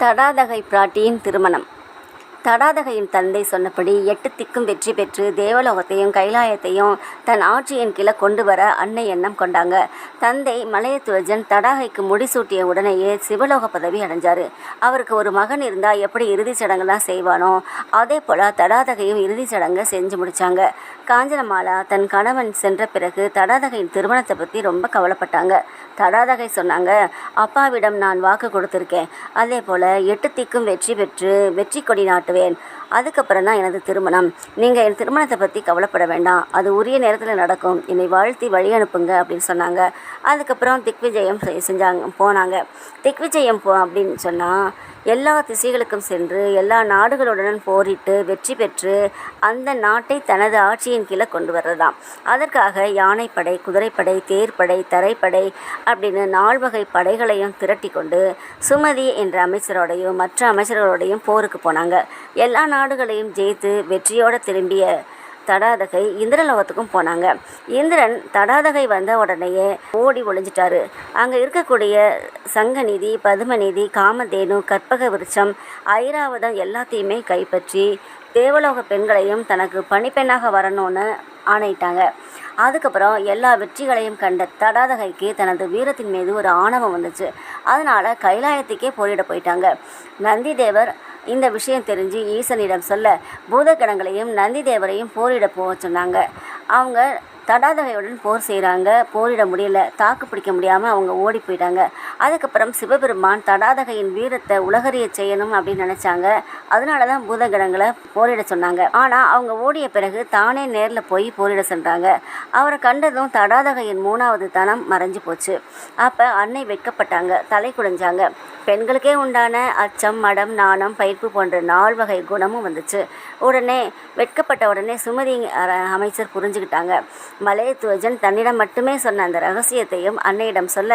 தடாதகை பிராட்டியின் திருமணம். தடாதகையின் தந்தை சொன்னபடி 8 திக்கும் வெற்றி பெற்று தேவலோகத்தையும் கைலாயத்தையும் தன் ஆட்சியின் கீழே கொண்டு வர அன்னை எண்ணம் கொண்டாங்க. தந்தை மலையத்துவஜன் தடாகைக்கு முடிசூட்டிய உடனேயே சிவலோக பதவி அடைஞ்சாரு. அவருக்கு ஒரு மகன் இருந்தால் எப்படி இறுதிச் சடங்குலாம் செய்வானோ அதே போல் தடாதகையும் இறுதிச் சடங்கை செஞ்சு முடித்தாங்க. காஞ்சனமாலா தன் கணவன் சென்ற பிறகு தடாதகையின் திருமணத்தை பற்றி ரொம்ப கவலைப்பட்டாங்க. தடாதகை சொன்னாங்க, அப்பாவிடம் நான் வாக்கு கொடுத்துருக்கேன், அதே போல் 8 திக்கும் வெற்றி பெற்று வெற்றி கொடி நாட்டுவேன், அதுக்கப்புறம் தான் எனது திருமணம். நீங்கள் என் திருமணத்தை பற்றி கவலைப்பட வேண்டாம், அது உரிய நேரத்தில் நடக்கும், என்னை வாழ்த்தி வழி அனுப்புங்க அப்படின்னு சொன்னாங்க. அதுக்கப்புறம் திக்விஜயம் போனாங்க. திக்விஜயம் அப்படின்னு சொன்னால் எல்லா திசைகளுக்கும் சென்று எல்லா நாடுகளுடன் போரிட்டு வெற்றி பெற்று அந்த நாட்டை தனது ஆட்சியின் கீழே கொண்டு வர்றதாம். அதற்காக யானைப்படை, குதிரைப்படை, தேர்ப்படை, தரைப்படை அப்படின்னு 4 வகை படைகளையும் திரட்டி கொண்டு சுமதி என்ற அமைச்சரோடையும் மற்ற அமைச்சர்களோடையும் போருக்கு போனாங்க. எல்லா நாடுகளையும் ஜெயித்து வெற்றியோடு திரும்பிய தடாதகை இந்திரலோகத்துக்கும் போனாங்க. இந்திரன் தடாதகை வந்த உடனேயே ஓடி ஒளிஞ்சிட்டாரு. அங்கே இருக்கக்கூடிய சங்கநிதி, பதுமநிதி, காமதேனு, கற்பக விருட்சம், ஐராவதம் எல்லாத்தையுமே கைப்பற்றி தேவலோக பெண்களையும் தனக்கு பணிப்பெண்ணாக வரணும்னு ஆணையிட்டாங்க. அதுக்கப்புறம் எல்லா வெற்றிகளையும் கண்ட தடாதகைக்கு தனது வீரத்தின் மீது ஒரு ஆணவம் வந்துச்சு. அதனால் கைலாயத்துக்கே போரிட போயிட்டாங்க. நந்தி தேவர் இந்த விஷயம் தெரிஞ்சு ஈசனிடம் சொல்ல பூதகணங்களையும் நந்தி தேவரையும் போரிட போக சொன்னாங்க. அவங்க தடாதகையுடன் போர் செய்கிறாங்க. போரிட முடியல, தாக்கு பிடிக்க முடியாமல் அவங்க ஓடி போயிட்டாங்க. அதுக்கப்புறம் சிவபெருமான் தடாதகையின் வீரத்தை உலகறிய செய்யணும் அப்படின்னு நினச்சாங்க. அதனால தான் பூதகணங்களை போரிட சொன்னாங்க. ஆனால் அவங்க ஓடிய பிறகு தானே நேரில் போய் போரிட சென்றாங்க. அவரை கண்டதும் தடாதகையின் 3வது தனம் மறைஞ்சு போச்சு. அப்போ அன்னை வெட்கப்பட்டாங்க, தலை குடைஞ்சாங்க. பெண்களுக்கே உண்டான அச்சம், மடம், நாணம், பயிர்ப்பு போன்ற 4 வகை குணமும் வந்துச்சு. உடனே வெட்கப்பட்ட உடனே சுமதி அமைச்சர் புரிஞ்சுக்கிட்டாங்க. மலையத்துவஜன் தன்னிடம் மட்டுமே சொன்ன அந்த ரகசியத்தையும் அன்னையிடம் சொல்ல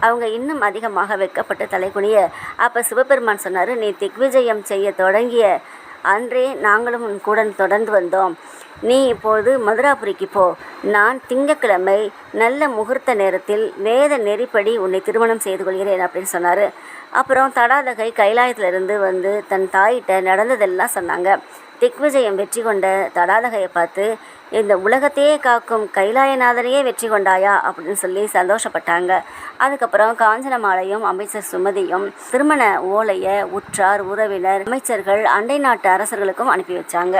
அவங்க இன்னும் அதிகமாக வெட்கப்பட்டு தலைகுனிய. அப்போ சிவபெருமான் சொன்னார், நீ திக்விஜயம் செய்ய தொடங்கிய அன்றே நாங்களும் உன் கூட தொடர்ந்து வந்தோம். நீ இப்போது மதுராபுரிக்கு போ. நான் திங்கட்கிழமை நல்ல முகூர்த்த நேரத்தில் வேத நெறிப்படி உன்னை திருமணம் செய்து கொள்கிறேன் அப்படின்னு சொன்னார். அப்புறம் தடாதகை கைலாயத்திலிருந்து வந்து தன் தாயிட்ட நடந்ததெல்லாம் சொன்னாங்க. திக்விஜயம் வெற்றி கொண்ட தடாதகையை பார்த்து, இந்த உலகத்தையே காக்கும் கைலாயநாதனையே வெற்றி கொண்டாயா அப்படின்னு சொல்லி சந்தோஷப்பட்டாங்க. அதுக்கப்புறம் காஞ்சனமாலையும் அமைச்சர் சுமதியும் திருமண ஓலையை உற்றார், உறவினர், அமைச்சர்கள், அண்டை நாட்டு அரசர்களுக்கும் அனுப்பி வச்சாங்க.